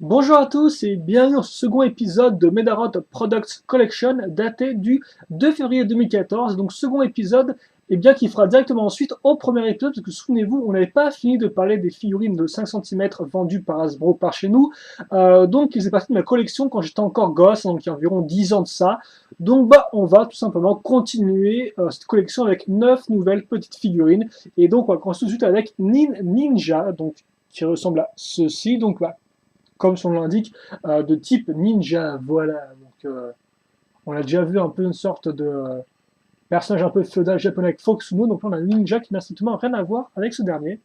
Bonjour à tous et bienvenue au second épisode de Medarot Products Collection daté du 2 février 2014. Donc second épisode, qui fera directement ensuite au premier épisode, parce que souvenez-vous, on n'avait pas fini de parler des figurines de 5 centimètres vendues par Hasbro par chez nous. Donc ils faisaient partie de ma collection quand j'étais encore gosse, donc il y a environ 10 ans de ça. Donc on va tout simplement continuer cette collection avec 9 nouvelles petites figurines. Et donc on va commencer tout de suite avec Ninja, donc qui ressemble à ceci. Donc comme son nom l'indique, de type ninja. Voilà. Donc, on a déjà vu un peu une sorte de personnage un peu féodal japonais avec Foxuno. Donc là, on a un ninja qui n'a strictement rien à voir avec ce dernier,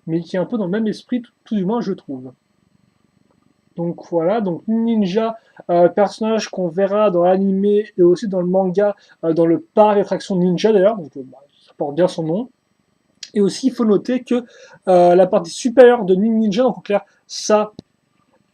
mais qui est un peu dans le même esprit, tout du moins, je trouve. Donc voilà, donc Ninja, personnage qu'on verra dans l'animé et aussi dans le manga, dans le parc d'attraction Ninja d'ailleurs, donc ça porte bien son nom. Et aussi, il faut noter que la partie supérieure de Ninja, donc en clair, ça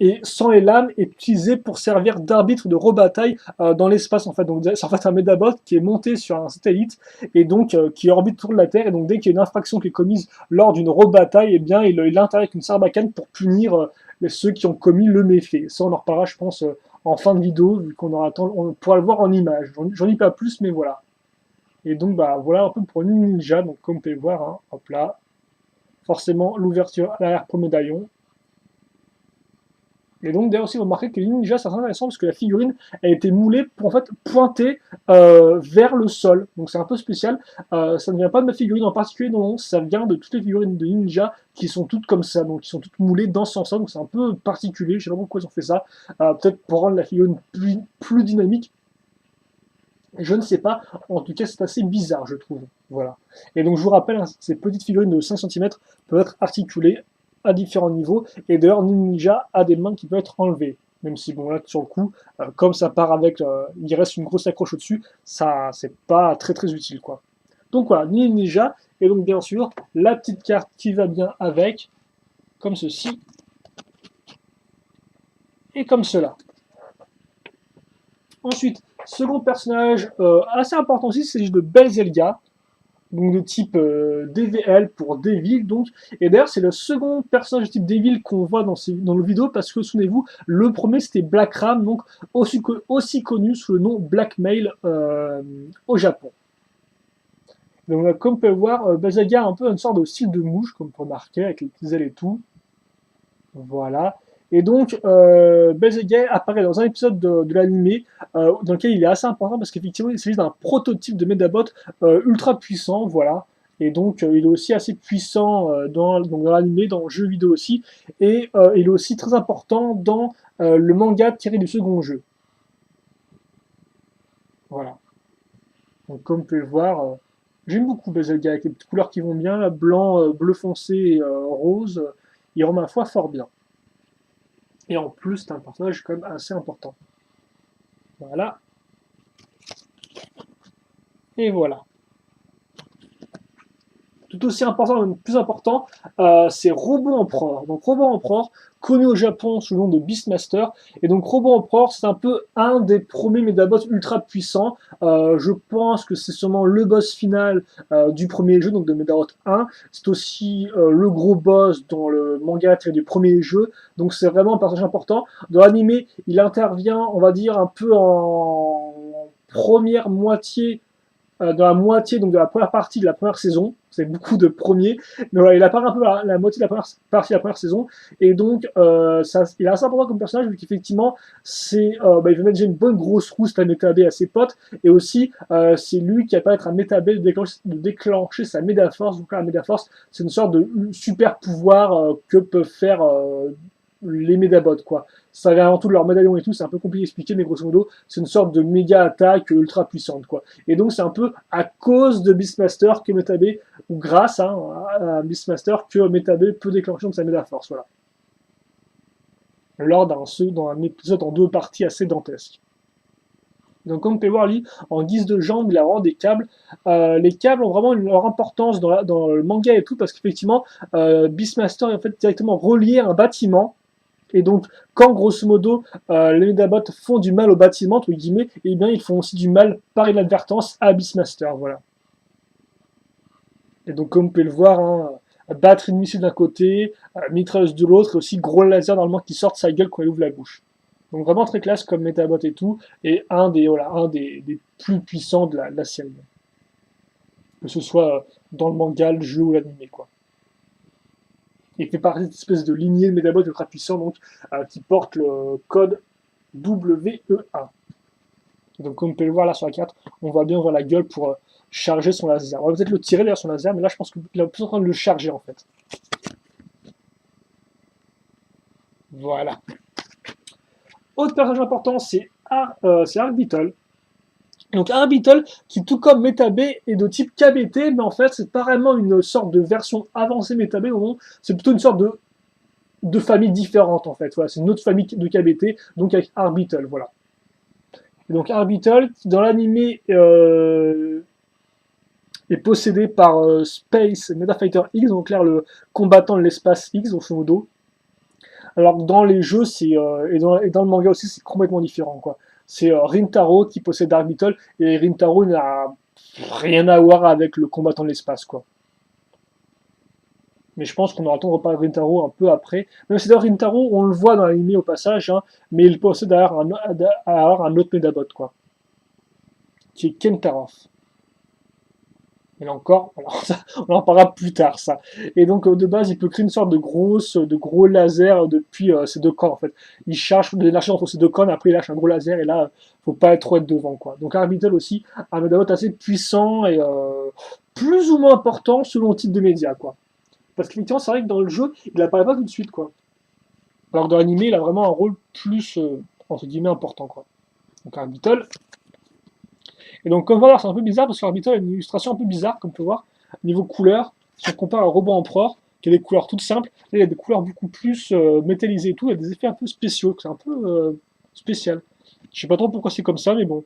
et sans les lames est utilisé pour servir d'arbitre de rebataille dans l'espace en fait. Donc c'est en fait un Medabot qui est monté sur un satellite et donc qui orbite autour de la Terre et donc dès qu'il y a une infraction qui est commise lors d'une rebataille, eh bien il intervient avec une sarbacane pour punir ceux qui ont commis le méfait. Ça on en reparlera je pense en fin de vidéo vu qu'on aura on pourra le voir en image. J'en dis pas plus mais voilà. Et donc voilà un peu pour Ninja, donc comme vous pouvez voir, hein, hop là, forcément l'ouverture à l'arrière pour le médaillon. Et donc d'ailleurs aussi vous remarquez que les ninjas c'est intéressant parce que la figurine a été moulée pour en fait pointer vers le sol. Donc c'est un peu spécial. Ça ne vient pas de ma figurine en particulier, non, ça vient de toutes les figurines de ninja qui sont toutes comme ça, donc qui sont toutes moulées dans ce sens-là. Donc c'est un peu particulier. Je sais pas pourquoi ils ont fait ça. Peut-être pour rendre la figurine plus dynamique. Je ne sais pas. En tout cas c'est assez bizarre je trouve. Voilà. Et donc je vous rappelle, hein, ces petites figurines de 5 centimètres peuvent être articulées à différents niveaux. Et d'ailleurs, Ninja a des mains qui peuvent être enlevées. Même si, bon, là, sur le coup, comme ça part avec, il reste une grosse accroche au-dessus, ça, c'est pas très très utile, quoi. Donc voilà, Ninja, et donc bien sûr, la petite carte qui va bien avec, comme ceci, et comme cela. Ensuite, second personnage assez important aussi, c'est de Belzelga, donc de type DVL pour Devil donc. Et d'ailleurs c'est le second personnage de type Devil qu'on voit dans le vidéo parce que souvenez-vous le premier c'était Black Ram donc aussi connu sous le nom Blackmail au Japon. Donc comme on peut le voir Bazaga a un peu une sorte de style de mouche comme on peut remarquer avec les petites ailes et tout. Voilà. Et donc, Belzéguet apparaît dans un épisode de l'animé dans lequel il est assez important parce qu'effectivement, il s'agit d'un prototype de Medabot ultra puissant, voilà. Et donc, il est aussi assez puissant dans l'animé, dans le jeu vidéo aussi. Et il est aussi très important dans le manga tiré du second jeu. Voilà. Donc, comme vous pouvez le voir, j'aime beaucoup Belzéguet avec les petites couleurs qui vont bien, là, blanc, bleu foncé et rose. Il rend ma foi fort bien. Et en plus, c'est un personnage quand même assez important. Voilà. Et voilà. Tout aussi important, même plus important, c'est Robot Empereur. Donc Robot Empereur, connu au Japon sous le nom de Beastmaster. Et donc Robot Empereur, c'est un peu un des premiers Medabots ultra puissants. Je pense que c'est sûrement le boss final du premier jeu, donc de Medabot 1. C'est aussi le gros boss dans le manga tiré du premier jeu. Donc c'est vraiment un personnage important. Dans l'animé, il intervient, on va dire, un peu en première moitié dans la moitié donc de la première partie de la première saison. C'est beaucoup de premiers, mais voilà, il apparaît un peu la moitié de la première partie de la première saison. Et donc, il est assez important comme personnage, vu qu'effectivement, il va mettre déjà une bonne grosse rousse à Métabé à ses potes. Et aussi, c'est lui qui va permettre à Métabé de déclencher sa Médaforce. Donc là, la Médaforce, c'est une sorte de super pouvoir que peuvent faire les Médabots, quoi. Ça vient avant tout de leur médaillon et tout, c'est un peu compliqué à expliquer, mais grosso modo, c'est une sorte de méga attaque ultra puissante, quoi. Et donc, c'est un peu à cause de Beastmaster que Metabé, ou grâce à Beastmaster, que Metabé peut déclencher donc sa Médaforce, voilà. Lors d'un épisode en deux parties assez dantesque. Donc, comme vous pouvez voir, lui, en guise de jambes, il a vraiment des câbles. Les câbles ont vraiment leur importance dans le manga et tout, parce qu'effectivement, Beastmaster est en fait directement relié à un bâtiment. Et donc, quand grosso modo les Medabots font du mal au bâtiment, entre guillemets, et bien ils font aussi du mal par inadvertance à Beastmaster, voilà. Et donc, comme vous pouvez le voir, hein, batterie de missile d'un côté, mitrailleuse de l'autre, et aussi gros laser normalement qui sort de sa gueule quand il ouvre la bouche. Donc vraiment très classe comme Metabot et tout, et un des plus puissants de la série. Que ce soit dans le manga, le jeu ou l'animé, quoi. Il fait partie de cette espèce de lignée de Metabot ultra puissant, donc, qui porte le code WEA. Donc comme vous pouvez le voir là sur la carte, on voit bien ouvrir la gueule pour charger son laser. On va peut-être le tirer d'ailleurs son laser, mais là je pense qu'il est plus en train de le charger en fait. Voilà. Autre personnage important, c'est Arbital. Donc Arbital, qui tout comme MetaB est de type KBT, mais en fait c'est pas vraiment une sorte de version avancée MetaB, c'est plutôt une sorte de famille différente en fait. Voilà, c'est une autre famille de KBT, donc avec Arbital, voilà. Et donc Arbital, qui dans l'animé est possédé par Space Metafighter X, donc là le combattant de l'espace X, grosso modo. Alors que dans les jeux, et dans le manga aussi, c'est complètement différent, quoi. C'est Rintaro qui possède Arbital, et Rintaro n'a rien à voir avec le combattant de l'espace, quoi. Mais je pense qu'on aura le temps de reparler de Rintaro un peu après. Même si d'ailleurs Rintaro, on le voit dans l'anime au passage, hein, mais il possède d'ailleurs un autre Medabot, quoi, qui est Kentaroth. Et là encore, alors ça, on en parlera plus tard, ça. Et donc, de base, il peut créer une sorte de gros laser depuis ses deux cornes, en fait. Il charge de l'énergie entre ses deux cornes, après il lâche un gros laser, et là, faut pas trop être devant, quoi. Donc, Arbital aussi, un Medabot assez puissant et plus ou moins important selon le type de média, quoi. Parce qu'effectivement, c'est vrai que dans le jeu, il apparaît pas tout de suite, quoi. Alors que dans l'animé, il a vraiment un rôle plus, entre guillemets, important, quoi. Donc, Arbital. Et donc, comme voilà, c'est un peu bizarre parce qu'Arbital a une illustration un peu bizarre, comme on peut voir. Niveau couleur, si on compare à Robot Empereur, qui a des couleurs toutes simples, là, il y a des couleurs beaucoup plus métallisées et tout, il y a des effets un peu spéciaux, c'est un peu spécial. Je sais pas trop pourquoi c'est comme ça, mais bon.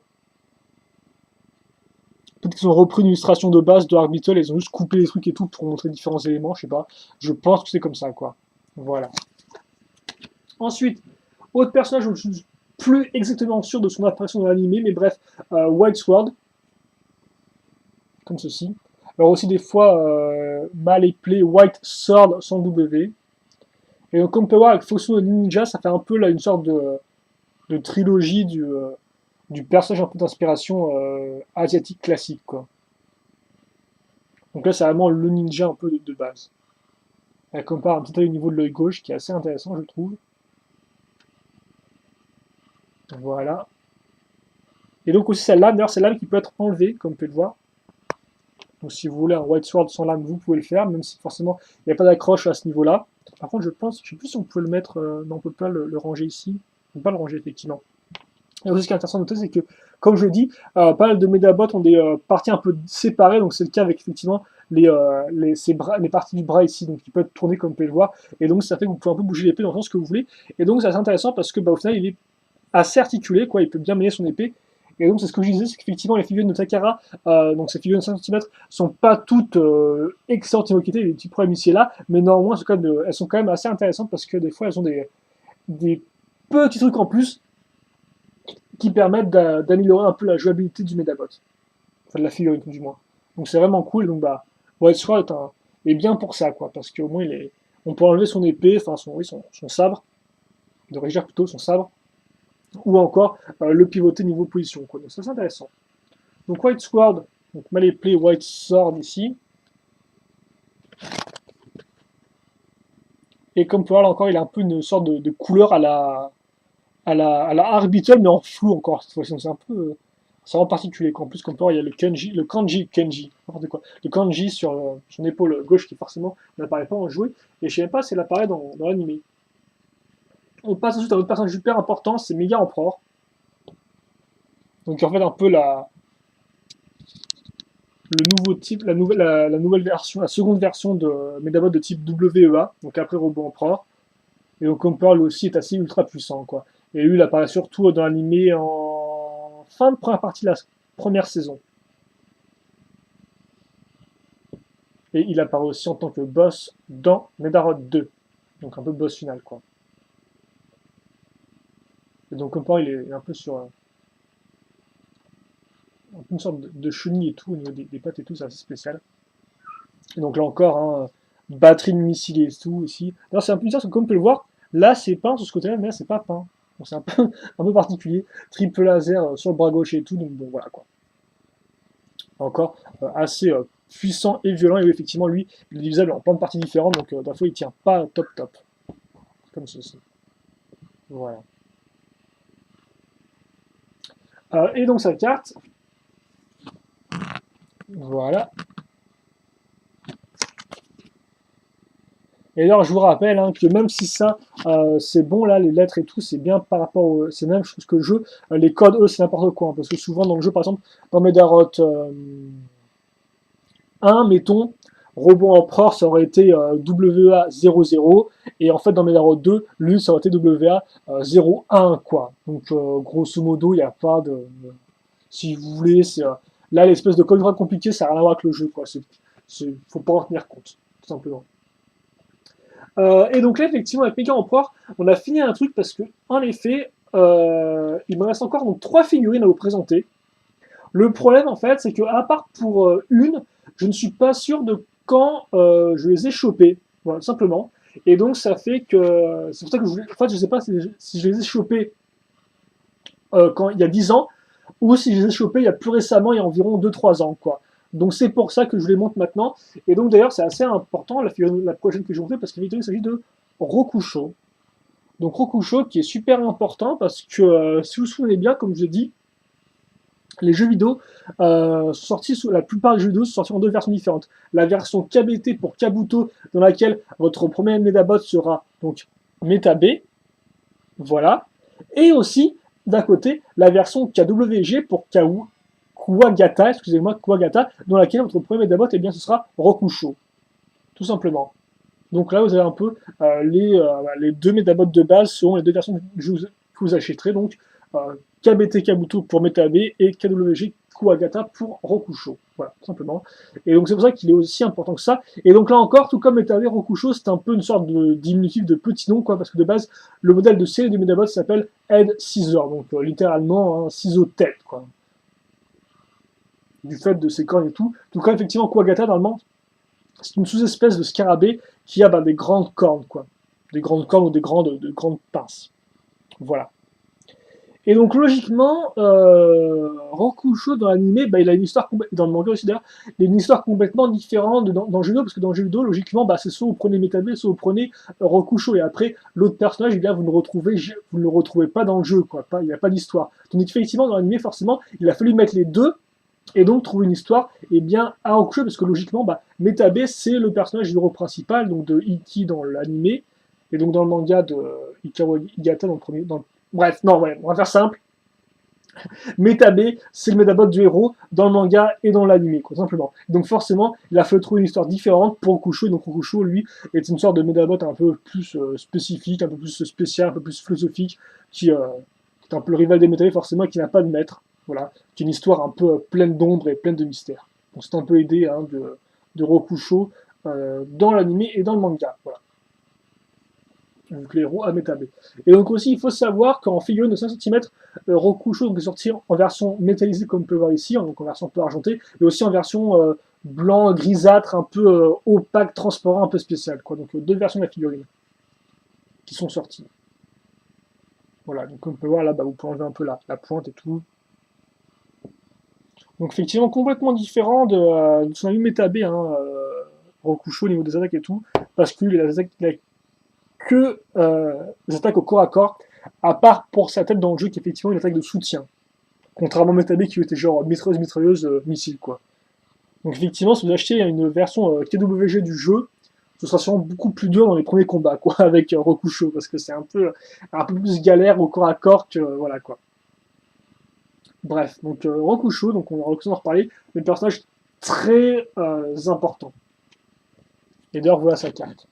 Peut-être qu'ils ont repris une illustration de base de Arbital et ils ont juste coupé les trucs et tout pour montrer différents éléments, je sais pas. Je pense que c'est comme ça, quoi. Voilà. Ensuite, autre personnage, je ne suis plus exactement sûr de son apparition dans l'animé, mais bref, White Sword, comme ceci. Alors aussi des fois mal appelé White Sword sans W. Et donc comme on peut voir avec Fosu Ninja, ça fait un peu là une sorte de trilogie du personnage un peu d'inspiration asiatique classique, quoi. Donc là c'est vraiment le ninja un peu de base. Elle compare un petit peu au niveau de l'œil gauche qui est assez intéressant je trouve. Voilà. Et donc aussi cette lame, d'ailleurs c'est lame qui peut être enlevée comme vous pouvez le voir. Donc si vous voulez un White Sword sans lame, vous pouvez le faire, même si forcément il n'y a pas d'accroche à ce niveau-là. Par contre, je pense, je sais plus si on peut le mettre, non, on peut pas le ranger ici. On peut pas le ranger effectivement. Et aussi, ce qui est intéressant de noter, c'est que, comme je le dis, pas mal de Medabots ont des parties un peu séparées, donc c'est le cas avec effectivement les parties du bras ici, donc il peut être tourné comme vous pouvez le voir, et donc ça fait que vous pouvez un peu bouger l'épée dans le sens que vous voulez, et donc c'est assez intéressant parce que au final il est assez articulé, quoi, il peut bien manier son épée, et donc c'est ce que je disais, c'est qu'effectivement les figurines de Takara, donc ces figurines de 5 cm, sont pas toutes excellentes niveau qualité, il y a des petits problèmes ici et là, mais néanmoins elles sont quand même assez intéressantes parce que des fois elles ont des petits trucs en plus qui permettent d'améliorer un peu la jouabilité du Medabot. Enfin de la figurine du moins. Donc c'est vraiment cool, donc bah White Sword est bien pour ça, quoi, parce qu'au moins on peut enlever son épée, enfin son sabre, de régir plutôt son sabre, ou encore le pivoter niveau position, quoi. Donc ça c'est intéressant. Donc White Sword, donc mal appelé White Sword ici. Et comme pour là encore, il a un peu une sorte de couleur à la Arbital, mais en flou encore cette fois-ci. C'est un peu. C'est en particulier. En plus, comme peut il y a le kanji, n'importe quoi. Le kanji sur son épaule gauche qui forcément n'apparaît pas en jouet. Et je sais même pas si elle apparaît dans l'anime. On passe ensuite à un autre personnage super important, c'est Mega Emperor. Donc en fait un peu le nouveau type, la nouvelle version, la seconde version de Medabot de type WEA, donc après Robot Emperor. Et donc Emperor lui aussi est assez ultra puissant, quoi. Et lui il apparaît surtout dans l'anime en fin de première partie de la première saison. Et il apparaît aussi en tant que boss dans Medarod 2. Donc un peu boss final, quoi. Et donc Emperor il est un peu sur une sorte de chenille et tout, au niveau des pattes et tout, c'est assez spécial. Et donc là encore, hein, batterie de missile et tout ici. Alors c'est un peu bizarre parce que comme on peut le voir, là c'est peint sur ce côté-là, mais là c'est pas peint. Bon, c'est un peu, un peu particulier. Triple laser sur le bras gauche et tout, donc bon voilà quoi. Encore assez puissant et violent, et effectivement lui, il est divisable en plein de parties différentes, donc d'un fois il tient pas top top. Comme ceci. Voilà. Et donc sa carte. Voilà. Et d'ailleurs, je vous rappelle hein, que même si ça, c'est bon, là, les lettres et tout, c'est bien par rapport au. C'est la même chose que le jeu. Les codes, eux, c'est n'importe quoi. Hein, parce que souvent, dans le jeu, par exemple, dans Medarot 1, mettons, Robot Empereur, ça aurait été WA00. Et en fait, dans Medarot 2, lui, ça aurait été WA01, quoi. Donc, grosso modo, il n'y a pas de. Si vous voulez, c'est. Là, l'espèce de code vraiment compliqué, ça n'a rien à voir avec le jeu, quoi. Faut pas en tenir compte, tout simplement. Et donc là, effectivement, avec Mega Emperor, on a fini un truc parce que, en effet, il me reste encore donc 3 figurines à vous présenter. Le problème, en fait, c'est que à part pour une, je ne suis pas sûr de quand je les ai chopées, voilà, tout simplement. Et donc, ça fait que, c'est pour ça que en fait, je sais pas si je les ai chopées quand il y a 10 ans, ou si je les ai chopés il y a plus récemment, il y a environ 2-3 ans, quoi. Donc c'est pour ça que je les monte maintenant. Et donc d'ailleurs, c'est assez important, la prochaine que je vais montrer, parce qu'il s'agit de Rokusho. Donc Rokusho qui est super important, parce que si vous vous souvenez bien, comme je l'ai dit, les jeux vidéo sont sortis, la plupart des jeux vidéo sont sortis en 2 versions différentes. La version KBT pour Kabuto, dans laquelle votre premier Medabot sera donc Meta-B, voilà. Et aussi, d'un côté, la version KWG pour Kuwagata, excusez-moi, Kuwagata, dans laquelle votre premier Medabot, eh bien, ce sera Rokusho. Tout simplement. Donc là, vous avez un peu les 2 Medabots de base seront les 2 versions que vous achèterez. Donc, KBT Kabuto pour Meta-B et KWG Kuwagata pour Rokusho. Voilà, tout simplement. Et donc c'est pour ça qu'il est aussi important que ça. Et donc là encore, tout comme Meta-B, Rokusho, c'est un peu une sorte de diminutif de petit nom, quoi, parce que de base, le modèle de série du Medabot s'appelle Head Scissor, donc littéralement un ciseau tête, quoi. Du fait de ses cornes et tout. Tout comme effectivement Kuwagata, normalement, c'est une sous-espèce de scarabée qui a des grandes cornes, quoi. Des grandes cornes ou des grandes pinces. Voilà. Et donc logiquement, Rokusho dans l'anime, il a une histoire dans le manga aussi d'ailleurs, il a une histoire complètement différente dans le jeu vidéo, parce que dans le jeu vidéo, logiquement, c'est soit vous prenez Meta-B, soit vous prenez Rokusho, et après l'autre personnage, eh bien vous ne le retrouvez pas dans le jeu, quoi. Il n'y a pas d'histoire. Tandis qu'effectivement dans l'anime, forcément, il a fallu mettre les deux et donc trouver une histoire bien à Rokusho, parce que logiquement, Meta-B c'est le personnage du héros principal, donc de Iki dans l'anime, et donc dans le manga de Hikawa Higata Bref, non, ouais, on va faire simple. Meta-B, c'est le Medabot du héros dans le manga et dans l'anime, quoi, simplement. Donc forcément, il a fallu trouver une histoire différente pour Rokusho, et donc Rokusho, lui, est une sorte de Medabot un peu plus spécifique, un peu plus spécial, un peu plus philosophique, qui est un peu le rival des Meta-B, forcément, qui n'a pas de maître, voilà, qui est une histoire un peu pleine d'ombre et pleine de mystères. Donc c'est un peu aidé hein, de Rokusho dans l'anime et dans le manga, voilà. Donc les héros à Meta-B. Et donc aussi, il faut savoir qu'en figurine de 5 cm, Rokusho donc, est sorti en version métallisée, comme on peut voir ici, donc en version un peu argentée, et aussi en version blanc, grisâtre, un peu opaque, transparent, un peu spécial. Quoi. Donc 2 versions de la figurine qui sont sorties. Voilà, donc comme on peut voir là, vous pouvez enlever un peu la pointe et tout. Donc effectivement, complètement différent de son ami Meta-B, hein, Rokusho au niveau des attaques et tout, parce qu'il a que des attaques au corps à corps, à part pour sa tête dans le jeu qui est effectivement une attaque de soutien. Contrairement à Meta-B qui était genre mitrailleuse, missile quoi. Donc effectivement, si vous achetez une version KWG du jeu, ce sera sûrement beaucoup plus dur dans les premiers combats quoi, avec Rokusho, parce que c'est un peu plus galère au corps à corps que voilà quoi. Bref, donc Rokusho, donc on va en reparler, mais le personnage très important. Et d'ailleurs voilà sa carte.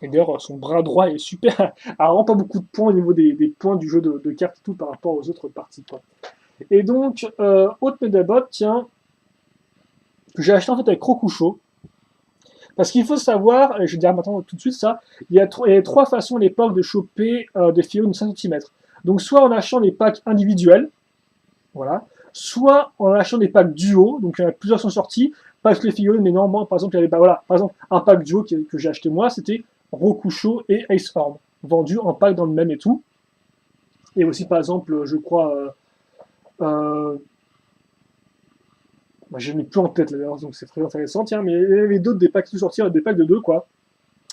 Et d'ailleurs, son bras droit est super. Alors, vraiment pas beaucoup de points au niveau des points du jeu de cartes et tout par rapport aux autres parties. Quoi. Et donc, autre Medabot, tiens, que j'ai acheté en fait avec Rokusho. Parce qu'il faut savoir, et je vais dire maintenant tout de suite ça, il y a 3 façons à l'époque de choper des figurines de 5 cm. Donc, soit en achetant des packs individuels, voilà, soit en achetant des packs duo, donc il y en a plusieurs qui sont sortis, pas que les figurines, mais normalement, par exemple, il y avait, bah voilà, par exemple, un pack duo que j'ai acheté moi, c'était Rokusho et Ace Horn, vendus en pack dans le même et tout. Et aussi, par exemple, je crois, euh, bah, je n'ai plus en tête là, d'ailleurs, donc c'est très intéressant, tiens, mais il y avait d'autres, des packs qui sont sortis, des packs de deux, quoi.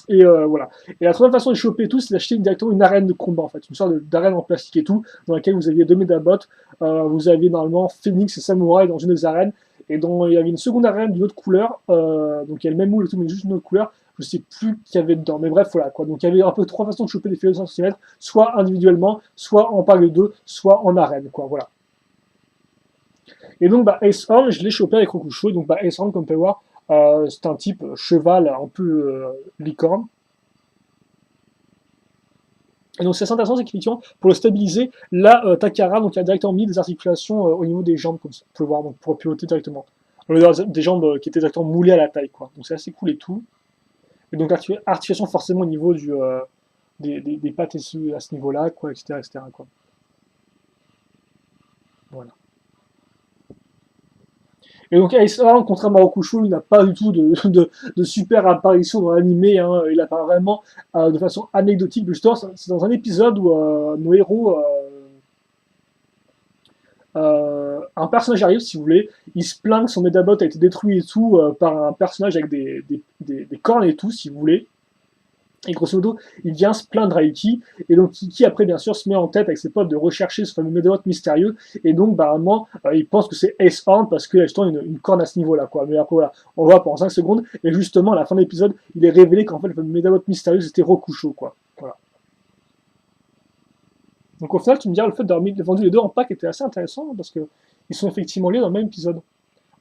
Et voilà. Et la troisième façon de choper tout, c'est d'acheter directement une arène de combat, en fait, une sorte d'arène en plastique et tout, dans laquelle vous aviez deux Medabots, vous aviez normalement Phoenix et Samurai dans une des arènes, et dont il y avait une seconde arène d'une autre couleur, donc il y a le même moule et tout, mais juste une autre couleur, je sais plus qu'il y avait dedans, mais bref, voilà, quoi. Donc il y avait un peu trois façons de choper des figurines de 100 cm, soit individuellement, soit en pack de deux, soit en arène, quoi, voilà. Et donc, bah, Ace Horn, je l'ai chopé avec Rokusho. Donc, bah, Ace Horn, comme vous pouvez voir, c'est un type cheval un peu licorne. Et donc, c'est assez intéressant, c'est qu'effectivement, pour le stabiliser, là, Takara donc, a directement mis des articulations au niveau des jambes, comme ça, vous pouvez voir, donc, pour piloter directement. Au lieu d'avoir des jambes qui étaient directement moulées à la taille, quoi. Donc, c'est assez cool et tout. Et donc, articulation forcément au niveau des pattes à ce niveau-là, quoi, etc., etc., quoi. Voilà. Et donc Ace Horn, contrairement à Rokusho, il n'a pas du tout de super apparition dans l'animé. Hein. Il apparaît vraiment de façon anecdotique. Justement, c'est dans un épisode où nos héros, un personnage arrive, si vous voulez, il se plaint que son Medabot a été détruit et tout par un personnage avec des cornes et tout, si vous voulez. Et grosso modo, il vient se plaindre à Iki, et donc Iki après bien sûr se met en tête avec ses potes de rechercher ce fameux Medabot mystérieux, et donc bah vraiment il pense que c'est Ace Horn parce qu'il a justement une corne à ce niveau-là, quoi. Mais après voilà, on voit pendant 5 secondes, et justement à la fin de l'épisode, il est révélé qu'en fait le fameux Medabot mystérieux c'était Rokusho, quoi. Voilà. Donc au final, tu me diras, le fait d'avoir vendu les deux en pack était assez intéressant, parce que ils sont effectivement liés dans le même épisode.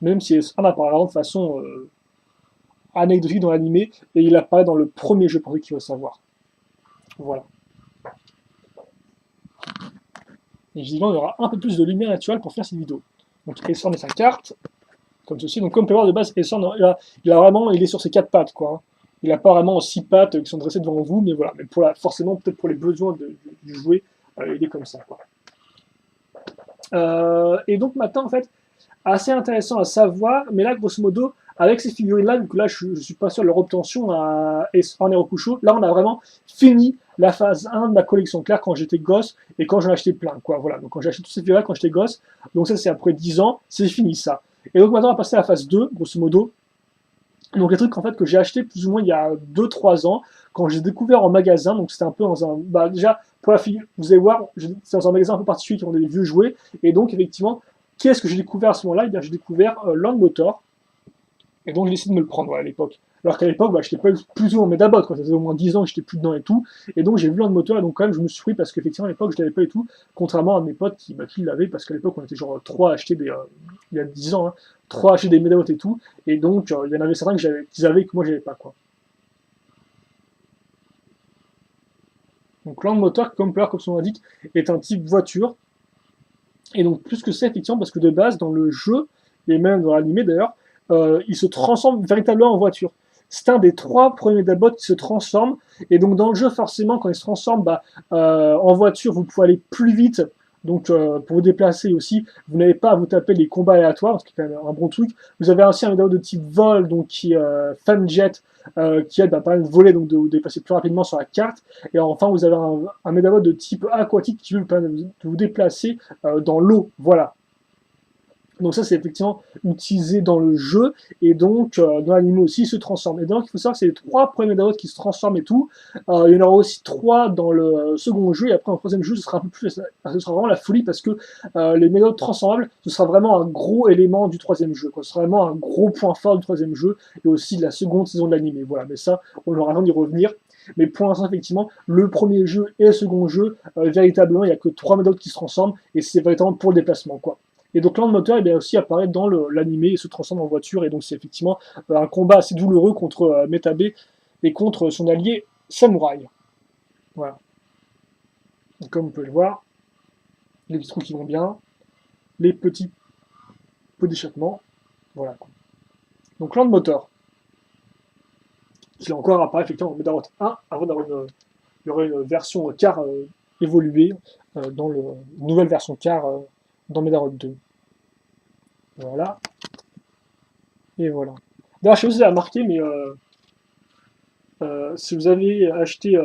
Même si Ace Horn apparaît de façon anecdotique dans l'animé, et il apparaît dans le premier jeu pour ceux qui veulent savoir. Voilà. Et visiblement, il y aura un peu plus de lumière naturelle pour faire cette vidéo. Donc Ace met sa carte, comme ceci. Donc comme vous pouvez voir de base, Ace il est sur ses quatre pattes, quoi. Il n'a pas vraiment six pattes qui sont dressées devant vous, mais voilà. Mais forcément, peut-être pour les besoins du jouet, il est comme ça, quoi. Et donc maintenant, en fait, assez intéressant à savoir, mais là, grosso modo, avec ces figurines-là, vu que là, je suis pas sûr de leur obtention en Erokusho, là, on a vraiment fini la phase 1 de ma collection claire quand j'étais gosse et quand j'en achetais plein, quoi. Voilà, donc quand j'ai acheté toutes ces figurines-là quand j'étais gosse, donc ça, c'est après 10 ans, c'est fini, ça. Et donc maintenant, on va passer à la phase 2, grosso modo. Donc les trucs en fait que j'ai acheté plus ou moins il y a 2-3 ans, quand j'ai découvert en magasin, donc c'était un peu dans un... Bah déjà, pour la figure, vous allez voir, c'est dans un magasin un peu particulier qui vendait des vieux jouets, et donc effectivement, qu'est-ce que j'ai découvert à ce moment-là? Eh bien j'ai découvert Land Motor, et donc j'ai décidé de me le prendre à l'époque. Alors qu'à l'époque, bah, j'étais pas plus ou moins Medabot, quoi. Ça faisait au moins 10 ans que j'étais plus dedans et tout. Et donc j'ai vu Land Motor, et donc quand même je me suis pris parce qu'effectivement à l'époque je l'avais pas et tout, contrairement à mes potes qui l'avaient, parce qu'à l'époque on était genre 3 à acheter il y a 10 ans, hein, 3 à acheter des Medabot et tout. Et donc il y en avait certains qu'ils avaient et que moi j'avais pas, quoi. Donc Land Motor, comme peut comme son nom l'indique, est un type voiture. Et donc plus que c'est effectivement parce que de base dans le jeu, et même dans l'animé d'ailleurs, il se transforme véritablement en voiture. C'est un des 3 premiers Medabots qui se transforment. Et donc dans le jeu, forcément, quand il se transforme bah, en voiture, vous pouvez aller plus vite. Donc pour vous déplacer aussi, vous n'avez pas à vous taper les combats aléatoires, ce qui est quand même un bon truc. Vous avez ainsi un Medabot de type vol, donc qui est Fanjet, qui aide bah, par exemple voler, donc de vous déplacer plus rapidement sur la carte. Et enfin, vous avez un Medabot de type aquatique qui veut vous permettre de vous déplacer dans l'eau. Voilà. Donc ça, c'est effectivement utilisé dans le jeu, et donc dans l'anime aussi, il se transforme. Et donc, il faut savoir que c'est les 3 premiers Medabots qui se transforment et tout. Il y en aura aussi 3 dans le second jeu, et après, en troisième jeu, ce sera un peu plus, ce sera vraiment la folie, parce que les Medabots transformables, ce sera vraiment un gros élément du troisième jeu, quoi. Ce sera vraiment un gros point fort du troisième jeu, et aussi de la seconde saison de l'anime. Voilà, mais ça, on aura rien d'y revenir. Mais pour l'instant, effectivement, le premier jeu et le second jeu, véritablement, il n'y a que 3 Medabots qui se transforment, et c'est véritablement pour le déplacement, quoi. Et donc Land Motor, il aussi apparaît dans l'animé et se transforme en voiture. Et donc c'est effectivement un combat assez douloureux contre Metabé et contre son allié Samurai. Voilà. Donc, comme vous pouvez le voir, les petits trous qui vont bien, les petits pots d'échappement. Voilà. Donc Land Motor, qui encore apparaît effectivement en Medaroth 1 avant d'avoir il y aurait une version car évoluée dans une nouvelle version car dans Medaroth 2. Voilà. Et voilà. D'ailleurs, je sais pas si vous avez remarqué, mais si vous avez acheté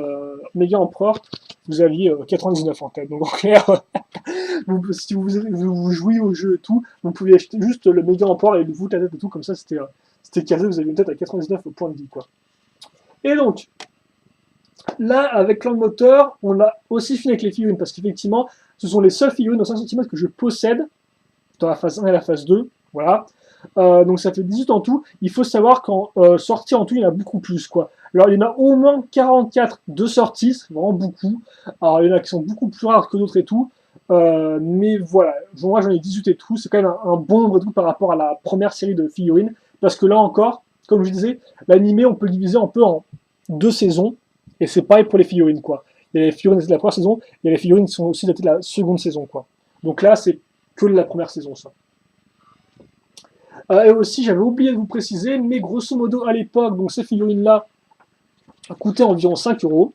Mega Emperor, vous aviez 99 en tête. Donc en clair, si vous jouiez au jeu et tout, vous pouviez acheter juste le Mega Emperor et vous ta tête et tout, comme ça c'était casé, vous aviez une tête à 99 points de vie, quoi. Et donc, là, avec Clan Moteur, on a aussi fini avec les figurines, parce qu'effectivement, ce sont les seules figurines de 5 cm que je possède dans la phase 1 et la phase 2. Voilà. Donc ça fait 18 en tout. Il faut savoir qu'en sortie en tout, il y en a beaucoup plus, quoi. Alors il y en a au moins 44 de sorties, c'est vraiment beaucoup. Alors il y en a qui sont beaucoup plus rares que d'autres et tout. Mais voilà, moi j'en ai 18 et tout. C'est quand même un bon nombre de tout par rapport à la première série de figurines. Parce que là encore, comme je disais, l'animé on peut le diviser un peu en deux saisons. Et c'est pareil pour les figurines, quoi. Il y a les figurines de la première saison, il y a les figurines qui sont aussi datées de la seconde saison, quoi. Donc là, c'est que de la première saison, ça. Et aussi, j'avais oublié de vous préciser, mais grosso modo, à l'époque, donc ces figurines-là coûtaient environ 5 euros,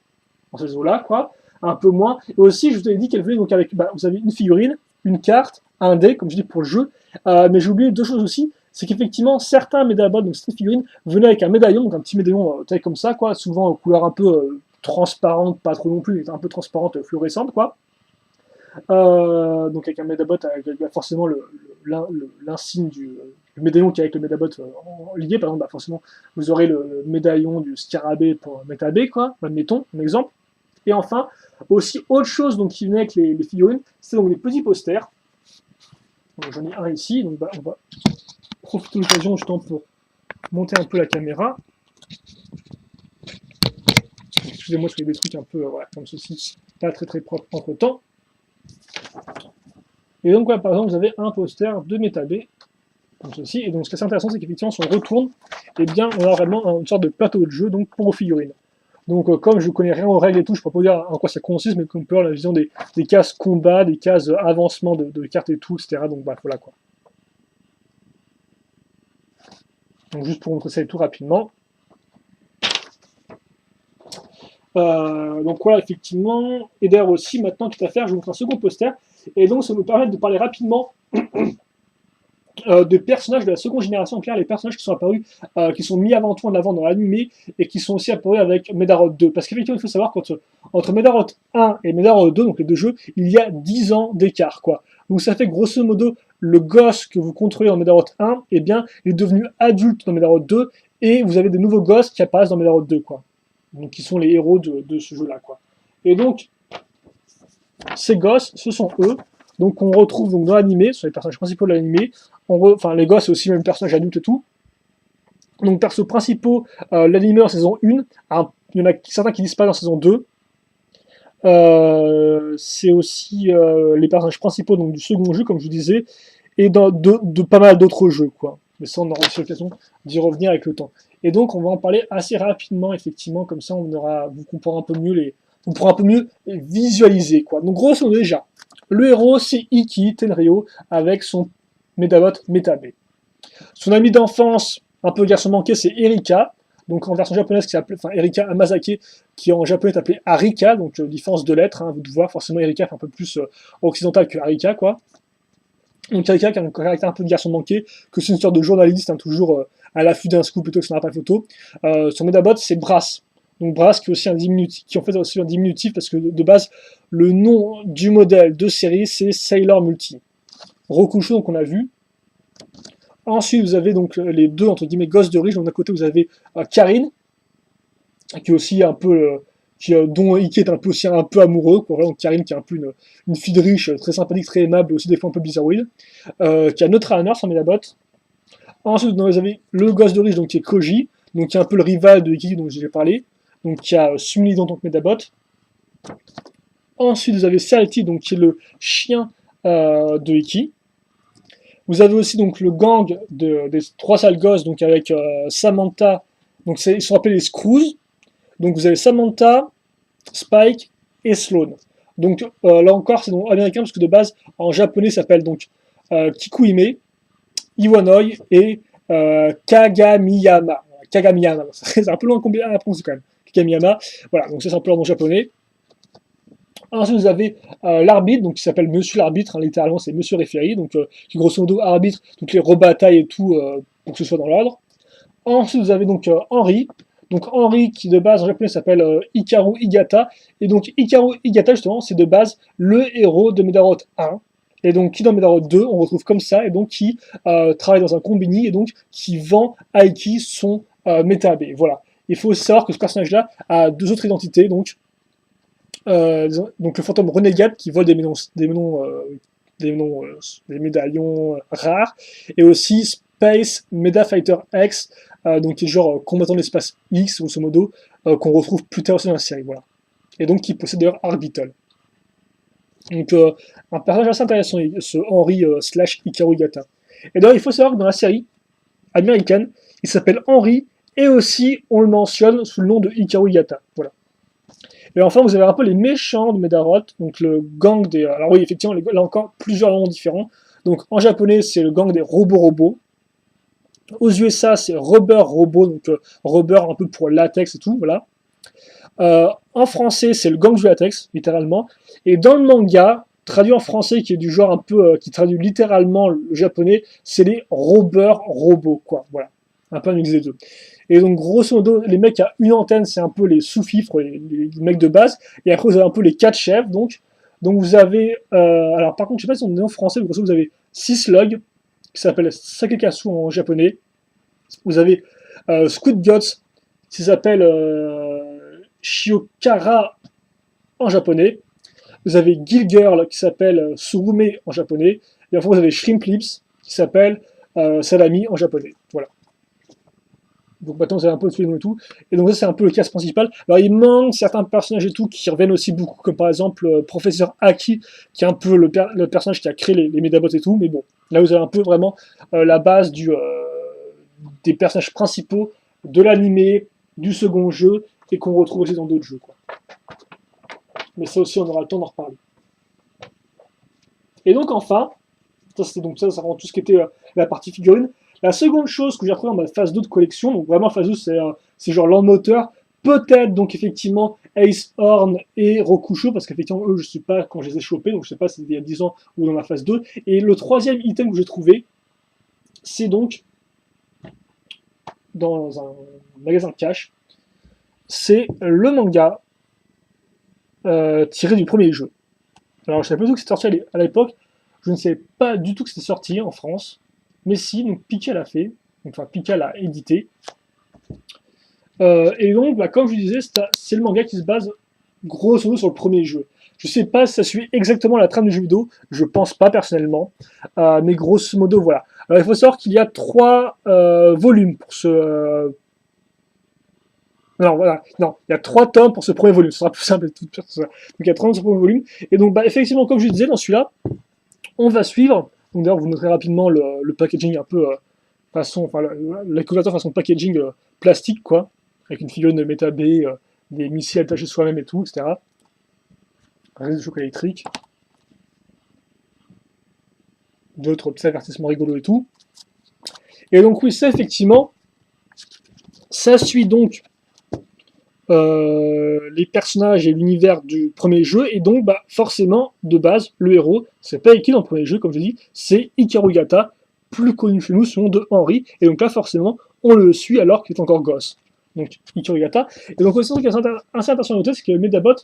dans ces eaux-là, quoi, un peu moins. Et aussi, je vous avais dit qu'elles venaient donc avec, vous avez une figurine, une carte, un dé, comme je dis pour le jeu, mais j'ai oublié deux choses aussi, c'est qu'effectivement, certains Medabots, donc ces figurines, venaient avec un médaillon, donc un petit médaillon taille comme ça, quoi, souvent couleur un peu transparente, pas trop non plus, mais un peu transparente, fluorescente, quoi. Donc avec un Medabot avec forcément l'insigne du médaillon qui est avec le Medabot lié, par exemple, forcément vous aurez le médaillon du scarabée pour Metabé, quoi, admettons, un exemple. Et enfin, aussi autre chose donc, qui venait avec les figurines, c'est donc des petits posters. J'en ai un ici, donc on va profiter de l'occasion justement pour monter un peu la caméra. Excusez-moi, je fais des trucs un peu voilà, comme ceci, pas très très propre entre temps. Et donc, voilà, par exemple, vous avez un poster de Metabé, comme ceci. Et donc, ce qui est assez intéressant, c'est qu'effectivement, si on retourne, eh bien, on a vraiment une sorte de plateau de jeu donc pour vos figurines. Donc, comme je ne connais rien aux règles et tout, je ne peux pas vous dire en quoi ça consiste, mais qu'on peut avoir la vision des cases combat, des cases avancement de cartes et tout, etc. Donc, bah, voilà quoi. Donc, juste pour vous montrer ça et tout rapidement. Donc voilà, effectivement. Et d'ailleurs aussi, maintenant, tout à faire, je vous montre un second poster. Et donc, ça va me permettre de parler rapidement de personnages de la seconde génération, en clair, les personnages qui sont apparus, qui sont mis avant tout en avant dans l'animé, et qui sont aussi apparus avec Medarod 2. Parce qu'effectivement, il faut savoir qu'entre Medarod 1 et Medarod 2, donc les deux jeux, il y a 10 ans d'écart, quoi. Donc ça fait grosso modo, le gosse que vous contrôlez dans Medarod 1, eh bien, il est devenu adulte dans Medarod 2, et vous avez des nouveaux gosses qui apparaissent dans Medarod 2, quoi. Donc qui sont les héros de ce jeu-là, quoi. Et donc, ces gosses, ce sont eux. Donc on retrouve donc dans l'animé, ce sont les personnages principaux de l'animé, enfin les gosses c'est aussi même personnages adultes et tout. Donc persos principaux, l'animé en saison 1, il y en a certains qui disparaissent en saison 2. C'est aussi les personnages principaux donc, du second jeu, comme je vous disais, et de pas mal d'autres jeux, quoi. Mais ça, on aura aussi l'occasion d'y revenir avec le temps. Et donc, on va en parler assez rapidement, effectivement, comme ça, vous comprendrez un peu mieux on pourra un peu mieux visualiser, quoi. Donc, grosso modo, déjà, le héros, c'est Ikki Tenryo, avec son Medabot Metabé. Son ami d'enfance, un peu garçon manqué, c'est Erika, donc en version japonaise, qui s'appelle, enfin, Erika Amazake, qui en japonais est appelée Arika, donc différence de lettres, hein, vous devez voir, forcément Erika fait un peu plus occidental que Arika, quoi. Donc Erika qui a un caractère un peu de garçon manqué, que c'est une sorte de journaliste, hein, toujours à l'affût d'un scoop plutôt que son appareil photo. Son Medabot, c'est Brass. Donc Brass qui est aussi un diminutif, qui en fait aussi un diminutif parce que de base, le nom du modèle de série, c'est Sailor Multi. Rokusho, donc on a vu. Ensuite, vous avez donc les deux, entre guillemets, gosses de riche. Donc d'un côté, vous avez Karine, qui est aussi un peu... dont Ikki est un peu aussi un peu amoureux, quoi. Donc Karine qui est un peu une fille de riche, très sympathique, très aimable, aussi des fois un peu bizarroïde, qui a notre Honor, son Medabot. Ensuite, vous avez le gosse de riche, donc qui est Koji, donc qui est un peu le rival de Ikki dont j'ai parlé, donc qui a Sumili dans ton Medabot. Ensuite, vous avez Salty, donc qui est le chien de Ikki. Vous avez aussi donc le gang des trois sales gosses, donc avec Samantha, donc ils sont appelés les Screws. Donc vous avez Samantha, Spike et Sloane. Donc là encore, c'est donc américain parce que de base, en japonais, ça s'appelle donc Kikuhime, Iwanoi et Kagamiyama. Kagamiyama, c'est un peu loin à prononcer quand même. Kagamiyama, voilà, donc ça c'est un peu leur nom japonais. Ensuite, vous avez l'arbitre, donc qui s'appelle Monsieur l'arbitre, hein, littéralement c'est Monsieur référé, donc qui grosso modo arbitre toutes les rebatailles et tout pour que ce soit dans l'ordre. Ensuite, vous avez donc Henri. Donc Henri, qui de base en japonais s'appelle Hikaru Higata. Et donc Hikaru Higata, justement, c'est de base le héros de Medaroth 1. Et donc qui dans Medaroth 2, on retrouve comme ça, et donc qui travaille dans un combini, et donc qui vend à Aiki son Metabe. Voilà. Il faut savoir que ce personnage-là a deux autres identités, donc le fantôme renégade qui vole des médaillons rares, et aussi Space Meda Fighter X, donc qui est genre combattant de l'espace X, grosso modo, qu'on retrouve plus tard aussi dans la série, voilà. Et donc qui possède d'ailleurs Arbital. Donc un personnage assez intéressant, ce Henry slash Hikaru Gata. Et d'ailleurs, il faut savoir que dans la série américaine, il s'appelle Henry, et aussi on le mentionne sous le nom de Hikaru Gata, voilà. Et enfin, vous avez un peu les méchants de Medaroth, donc le gang des... Alors oui, effectivement, là encore, plusieurs noms différents. Donc en japonais, c'est le gang des robots. Aux USA, c'est Rubber Robot, donc rubber un peu pour latex et tout, voilà. En français, c'est le gang du latex, littéralement. Et dans le manga, traduit en français, qui est du genre un peu, qui traduit littéralement le japonais, c'est les Rubber Robots, quoi, voilà. Un peu un mix des deux. Et donc, grosso modo, les mecs à une antenne, c'est un peu les sous-fifres, les mecs de base. Et après, vous avez un peu les quatre chefs, donc vous avez... alors, par contre, je sais pas si on est en français, mais grosso modo, vous avez 6 logs, qui s'appelle Sakekasu en japonais. Vous avez Squid Guts, qui s'appelle Shiokara en japonais. Vous avez Gill Girl, qui s'appelle Surume en japonais. Et enfin, vous avez Shrimp Lips, qui s'appelle Salami en japonais. Voilà. Donc maintenant, vous avez un peu tous les noms et tout. Et donc ça, c'est un peu le cast principal. Alors, il manque certains personnages et tout qui reviennent aussi beaucoup, comme par exemple Professeur Aki, qui est un peu le personnage qui a créé les Medabots et tout. Mais bon, là, vous avez un peu vraiment la base des personnages principaux de l'animé, du second jeu, et qu'on retrouve aussi dans d'autres jeux, quoi. Mais ça aussi, on aura le temps d'en reparler. Et donc enfin, ça rend tout ce qui était la partie figurine. La seconde chose que j'ai retrouvé dans ma phase 2 de collection, donc vraiment phase 2, c'est genre l'en-moteur, peut-être donc effectivement Ace Horn et Rokusho, parce qu'effectivement eux, je sais pas quand je les ai chopés, donc je sais pas si c'était il y a 10 ans ou dans la phase 2. Et le troisième item que j'ai trouvé, c'est donc dans un magasin cash, c'est le manga tiré du premier jeu. Alors je savais pas du tout que c'était sorti à l'époque, je ne savais pas du tout que c'était sorti en France, mais si, donc Pika l'a fait, enfin Pika l'a édité. Et donc, bah, comme je vous disais, c'est le manga qui se base grosso modo sur le premier jeu. Je sais pas si ça suit exactement la trame du jeu vidéo, je pense pas personnellement, mais grosso modo voilà. Alors il faut savoir qu'il y a 3 volumes pour ce... non, voilà, non, il y a 3 tomes pour ce premier volume, ce sera plus simple tout ça. Donc il y a 3 tomes pour ce premier volume, et donc bah, effectivement, comme je disais, dans celui-là, on va suivre, donc d'ailleurs vous noterez rapidement le packaging un peu la couverture façon packaging plastique, quoi, avec une figurine de Meta B, des missiles attachés soi-même et tout, etc. Un reste de chocolat électrique, d'autres petits avertissements rigolos et tout. Et donc oui, ça effectivement, ça suit donc les personnages et l'univers du premier jeu, et donc bah, forcément, de base, le héros, c'est pas Iki dans le premier jeu, comme je dis, c'est Hikaru Gata, plus connu chez nous sous le nom de Henry, et donc là forcément, on le suit alors qu'il est encore gosse. Donc Hikaru Gata. Et donc aussi, ce qui est assez intéressant à noter, c'est que Medabot,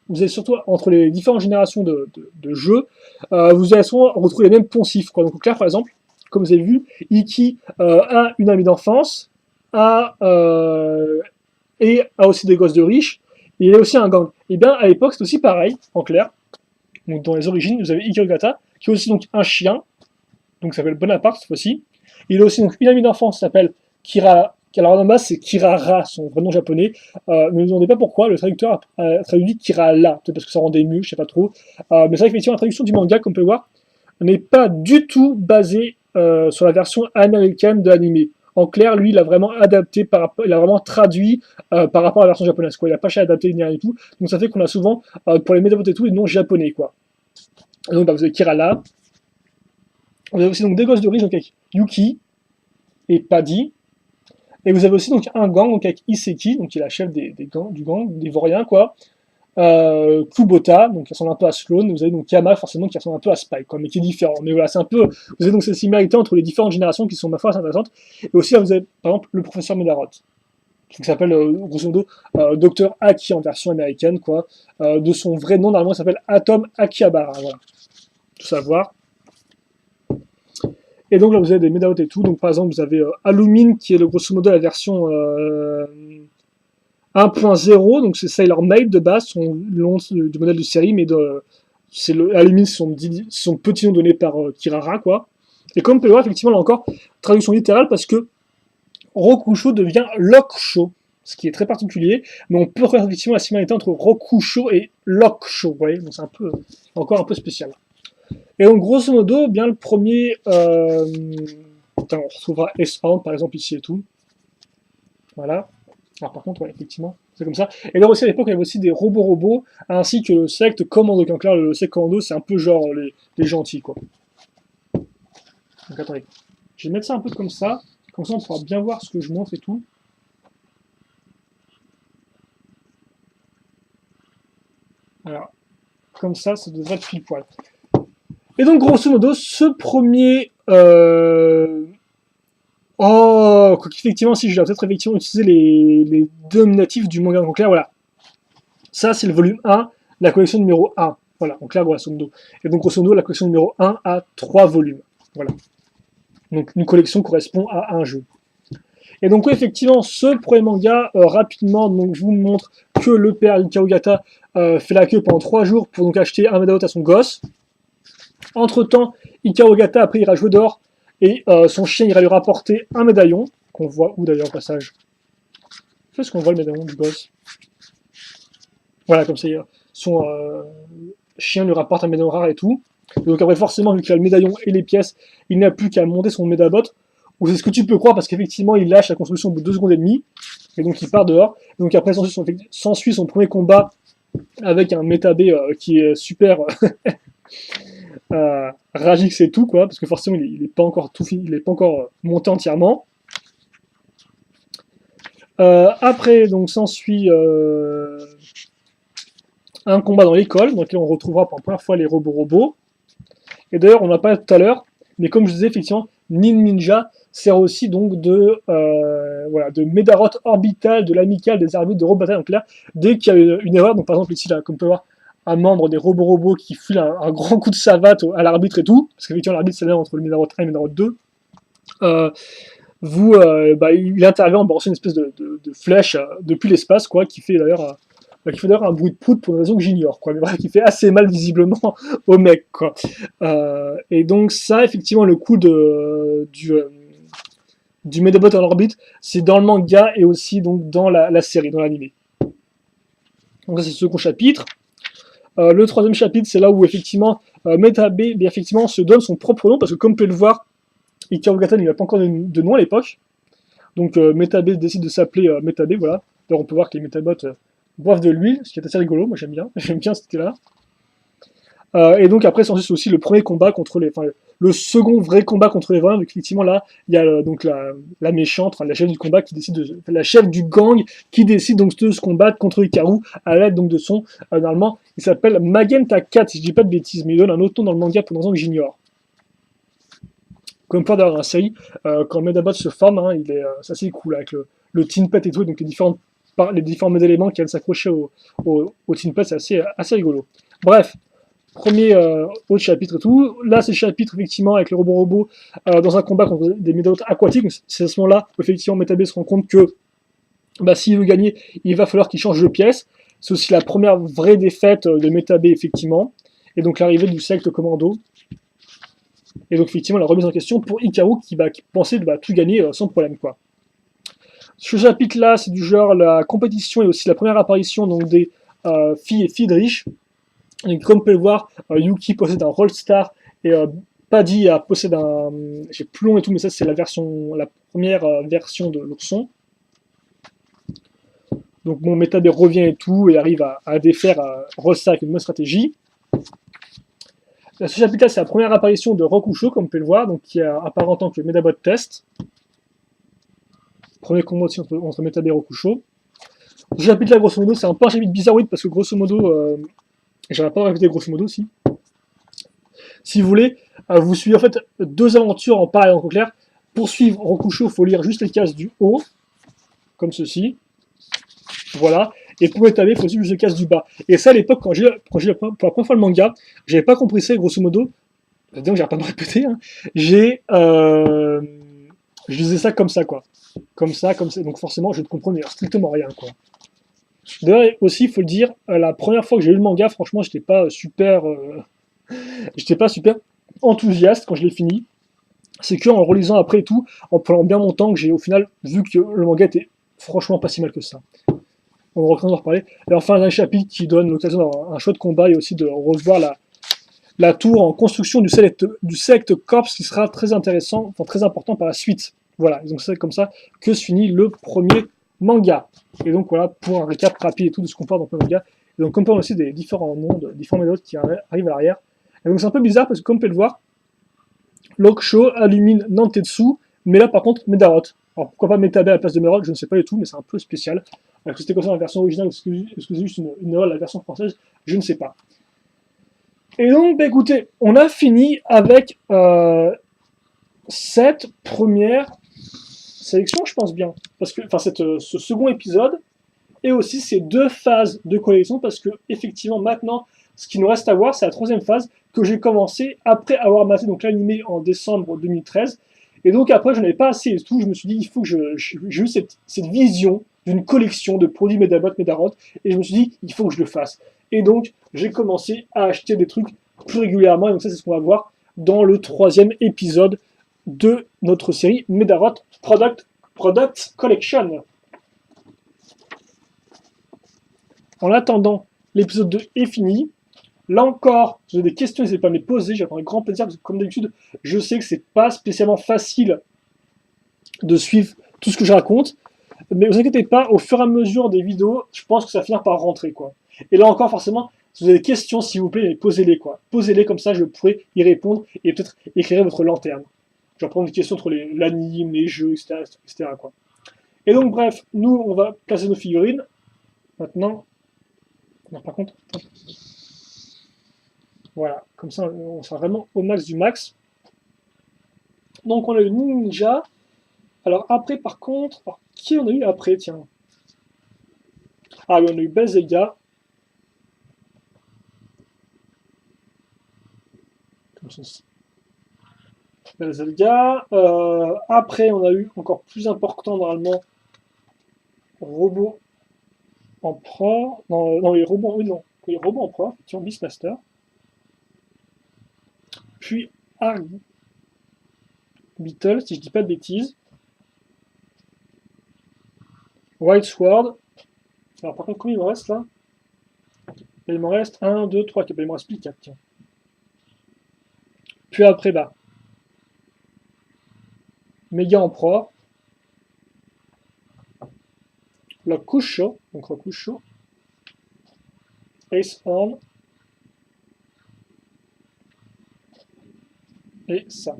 vous avez surtout entre les différentes générations de jeux, vous allez souvent retrouver les mêmes poncifs, quoi. Donc là, par exemple, comme vous avez vu, Iki a une amie d'enfance, et a aussi des gosses de riches, et il a aussi un gang. Et bien à l'époque c'est aussi pareil, en clair. Donc dans les origines, vous avez Hikaru Gata, qui a aussi donc un chien, donc ça s'appelle Bonaparte cette fois-ci. Il a aussi donc une amie d'enfance qui s'appelle Kira. Alors en base c'est Kirara, son vrai nom japonais. Ne me demandez pas pourquoi, le traducteur a traduit Kirala, peut-être parce que ça rendait mieux, je sais pas trop. Mais c'est vrai qu'effectivement la traduction du manga, comme on peut le voir, n'est pas du tout basée sur la version américaine de l'anime. En clair, lui, il a vraiment adapté, il a vraiment traduit par rapport à la version japonaise, quoi. Il a pas cherché à adapter ni rien du tout. Donc ça fait qu'on a souvent, pour les métabots et tout, les noms japonais, quoi. Et donc, bah, vous avez Kirala. Vous avez aussi donc des gosses de riches, donc avec Yuki et Paddy. Et vous avez aussi donc un gang, donc avec Iseki, donc qui est la chef du gang, des vauriens, quoi. Kubota, donc qui ressemble un peu à Sloane, vous avez donc Yama forcément qui ressemble un peu à Spike, quoi, mais qui est différent. Mais voilà, c'est un peu, vous avez donc ces similarités entre les différentes générations qui sont ma foi assez intéressantes. Et aussi là, vous avez par exemple le professeur Medaroth, qui s'appelle grosso modo Dr. Aki en version américaine, quoi. De son vrai nom, normalement, il s'appelle Atom Akihabara, voilà. Tout savoir. Et donc là, vous avez des Medaroth et tout. Donc par exemple, vous avez Alumine, qui est le grosso modo la version 1.0, donc c'est Sailor Maid de base, son nom du modèle de série, mais c'est Alumine, son petit nom donné par Kirara, quoi. Et comme on peut le voir, effectivement, là encore, traduction littérale, parce que Rokusho devient Lokusho, ce qui est très particulier, mais on peut regarder effectivement la similarité entre Rokusho et Lokusho, vous voyez, donc c'est encore un peu spécial. Et donc, grosso modo, bien le premier, on retrouvera S-Round, par exemple, ici et tout. Voilà. Alors par contre, ouais, effectivement, c'est comme ça. Et là aussi, à l'époque, il y avait aussi des robots, ainsi que le secte Commando. Donc là, le secte Commando, c'est un peu genre les gentils, quoi. Donc attendez, je vais mettre ça un peu comme ça on pourra bien voir ce que je montre et tout. Voilà, comme ça devrait être pile poil. Et donc, grosso modo, ce premier... Oh, effectivement, si je dois peut-être effectivement utiliser les nominatifs du manga en clair, voilà. Ça, c'est le volume 1, la collection numéro 1. Voilà, en clair, grosso modo. Et donc, grosso modo, la collection numéro 1 a 3 volumes. Voilà. Donc, une collection correspond à un jeu. Et donc, oui, effectivement, ce premier manga, rapidement, donc, je vous montre que le père Ikaogata fait la queue pendant 3 jours pour donc acheter un Medaroth à son gosse. Entre-temps, Ikaogata, après, ira jouer dehors et son chien ira lui rapporter un médaillon, qu'on voit où d'ailleurs au passage. Est-ce qu'on voit le médaillon du gosse? Voilà, comme ça, son chien lui rapporte un médaillon rare et tout. Donc après, forcément, vu qu'il a le médaillon et les pièces, il n'a plus qu'à monter son Medabot. Ou c'est ce que tu peux croire, parce qu'effectivement, il lâche la construction au bout de 2 secondes et demie. Et donc, il part dehors. Et donc après, s'ensuit son premier combat avec un Metabé qui est super Ragix et tout, quoi. Parce que forcément, il n'est pas encore tout fini, il n'est pas encore monté entièrement. Après, donc, s'ensuit un combat dans l'école, dans lequel on retrouvera pour la première fois les robots. Et d'ailleurs, on n'a pas tout à l'heure, mais comme je disais, effectivement, Ninja sert aussi donc de Medaroth orbital de l'amicale des arbitres de Robotale. Donc là, dès qu'il y a une erreur, donc par exemple ici, là, comme on peut voir, un membre des robots qui file un grand coup de savate à l'arbitre et tout, parce qu'effectivement l'arbitre c'est là entre le Medaroth 1 et le Medaroth 2, il intervient en balançant une espèce de flèche depuis l'espace, quoi, qui fait d'ailleurs un bruit de prout pour une raison que j'ignore, quoi, mais bref, qui fait assez mal visiblement au mec, quoi. Et donc ça, effectivement, le coup du Medabot en orbite, c'est dans le manga et aussi donc dans la série, dans l'anime. Donc ça, c'est le second chapitre. Le troisième chapitre, c'est là où effectivement Metabé effectivement se donne son propre nom, parce que comme vous pouvez le voir, Ikaogata n'avait pas encore de nom à l'époque. Donc Metabé décide de s'appeler Metabé, voilà. Alors on peut voir que les Metabots boivent de l'huile, ce qui est assez rigolo, moi j'aime bien ce côté-là. Et donc après, c'est aussi le premier combat contre le second vrai combat contre les Vins, donc effectivement là, il y a donc la méchante, la chef du combat qui décide la chef du gang qui décide donc de se combattre contre Hikaru à l'aide donc de son, normalement, il s'appelle Magenta 4, si je dis pas de bêtises, mais il donne un autre nom dans le manga pour une raison que j'ignore. Comme par dans la série, quand Medabot se forme, hein, c'est assez cool avec le Teen Pet et tout, donc les différents éléments qui viennent s'accrocher au Teen Pet, c'est assez rigolo. Bref, premier autre chapitre et tout. Là, c'est le chapitre, effectivement, avec le robot dans un combat contre des Medaroth aquatiques. C'est à ce moment-là où, effectivement, Metabé se rend compte que s'il veut gagner, il va falloir qu'il change de pièce. C'est aussi la première vraie défaite de Metabé, effectivement. Et donc, l'arrivée du secte Commando. Et donc, effectivement, la remise en question pour Hikaru qui pensait tout gagner sans problème, quoi. Ce chapitre-là, c'est du genre la compétition et aussi la première apparition donc, des filles et filles de riches. Et comme on peut le voir, Yuki possède un Rollstar et Paddy possède un. J'ai plus long et tout, mais ça c'est la première version de l'ourson. Donc mon Metabé revient et tout et arrive à défaire Rollstar avec une bonne stratégie. Ce chapitre-là, c'est la première apparition de Rokusho, comme on peut le voir, donc qui apparaît en tant que Medabot Test. Premier combat aussi entre Metabé et Rokusho. Ce chapitre là, grosso modo, c'est un peu un chapitre bizarroïde parce que grosso modo, j'aurais pas répété grosso modo aussi. Si vous voulez, vous suivez en fait deux aventures en parallèle en clair. Pour suivre Rokusho, il faut lire juste les cases du haut, comme ceci. Voilà. Et pour étaler, il faut suivre juste les cases du bas. Et ça, à l'époque, quand j'ai pour la première fois le manga, j'avais pas compris ça, grosso modo. Donc, j'ai pas me répéter. Hein. Je lisais ça comme ça, quoi. Comme ça, comme ça. Donc, forcément, je ne comprenais strictement rien, quoi. D'ailleurs, aussi, il faut le dire, la première fois que j'ai lu le manga, franchement, j'étais pas super enthousiaste quand je l'ai fini. C'est que en relisant après et tout, en prenant bien mon temps, que j'ai au final vu que le manga était franchement pas si mal que ça. On va en reparler. Et enfin, un chapitre qui donne l'occasion d'avoir un chouette combat et aussi de revoir la tour en construction du Select Corps qui sera très intéressant, enfin très important par la suite. Voilà, donc c'est comme ça que se finit le premier manga. Et donc voilà, pour un récap rapide et tout de ce qu'on parle dans le manga. Et donc on parle aussi des différents mondes, différents méthodes qui arrivent à l'arrière. Et donc c'est un peu bizarre parce que comme on peut le voir, Loksho illumine Nantetsu, mais là par contre Medarot. Alors pourquoi pas Metabe à la place de Merod, je ne sais pas du tout, mais c'est un peu spécial. Est-ce que c'était comme ça dans la version originale, est-ce que c'est juste une erreur de la version française, je ne sais pas. Et donc, bah, écoutez, on a fini avec cette première sélection, je pense bien. Parce que, enfin, ce second épisode, et aussi ces deux phases de collection, parce que, effectivement, maintenant, ce qui nous reste à voir, c'est la troisième phase que j'ai commencé après avoir maté donc l'animé en décembre 2013. Et donc, après, je n'avais pas assez et tout. Je me suis dit, il faut que j'ai eu cette vision d'une collection de produits Medabot, Medarot, et je me suis dit, il faut que je le fasse. Et donc, j'ai commencé à acheter des trucs plus régulièrement. Et donc, ça, c'est ce qu'on va voir dans le troisième épisode de notre série Medarot Product Collection. En attendant, l'épisode 2 est fini. Là encore, si vous avez des questions, n'hésitez pas à me les poser. J'attends avec grand plaisir parce que, comme d'habitude, je sais que c'est pas spécialement facile de suivre tout ce que je raconte. Mais vous inquiétez pas, au fur et à mesure des vidéos, je pense que ça va finir par rentrer, quoi. Et là encore, forcément, si vous avez des questions, s'il vous plaît, posez-les, quoi. Posez-les comme ça, je pourrai y répondre et peut-être éclairer votre lanterne. Je vais prendre des questions entre l'anime, les jeux, etc., quoi. Et donc, bref, nous, on va placer nos figurines. Maintenant, non, par contre, voilà, comme ça, on sera vraiment au max du max. Donc, on a eu Ninja. Alors, après, par contre, alors, qui on a eu après, tiens? Ah oui, on a eu Bezega. Bezega. Après, on a eu encore plus important, normalement, Robot Empereur. Non, les robots, oui, non. Les robots Empereur, effectivement, Beastmaster. Puis Arg Beetle, si je dis pas de bêtises. White Sword. Alors par contre, combien il me reste là? Il m'en reste 1, 2, 3, 4. Il m'en reste plus 4, tiens. Puis après, bah, Mega Emperor. Rokusho, donc Rokusho. Ace Horn. Et ça.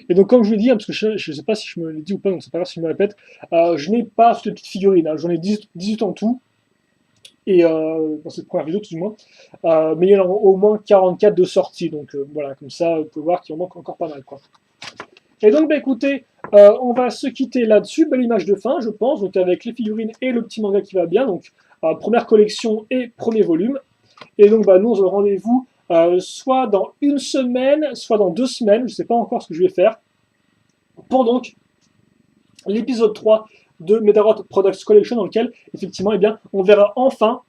Et donc, comme je vous l'ai dit, hein, parce que je ne sais pas si je me l'ai dit ou pas, donc c'est pas grave si je me répète, je n'ai pas cette petite figurine, hein, j'en ai 18 en tout, et dans cette première vidéo, tout du moins, mais il y en a au moins 44 de sortie, donc voilà, comme ça, vous pouvez voir qu'il en manque encore pas mal, quoi. Et donc, bah, écoutez, on va se quitter là-dessus, belle image de fin, je pense, donc avec les figurines et le petit manga qui va bien, donc première collection et premier volume, et donc, bah, nous, on se donne rendez-vous soit dans une semaine, soit dans 2 semaines, je ne sais pas encore ce que je vais faire, pour donc l'épisode 3 de Medarot Products Collection, dans lequel, effectivement, eh bien, on verra enfin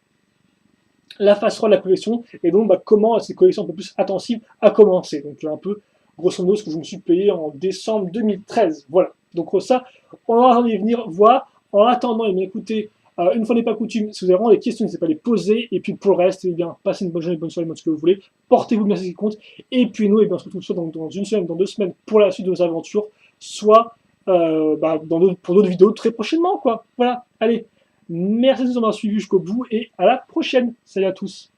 la phase 3 de la collection, et donc bah, comment cette collection un peu plus attentive a commencé. Donc un peu, grosso modo, ce que je me suis payé en décembre 2013. Voilà. Donc ça, on va venir voir. En attendant, eh bien, écoutez, une fois n'est pas coutume, si vous avez vraiment des questions, n'hésitez pas à les poser. Et puis pour le reste, eh bien, passez une bonne journée, bonne soirée, ce que vous voulez. Portez-vous bien, c'est ce qui compte. Et puis nous, eh bien, on se retrouve soit dans une semaine, dans 2 semaines pour la suite de nos aventures, soit bah, pour d'autres vidéos très prochainement, quoi. Voilà. Allez, merci de nous avoir suivis jusqu'au bout et à la prochaine. Salut à tous.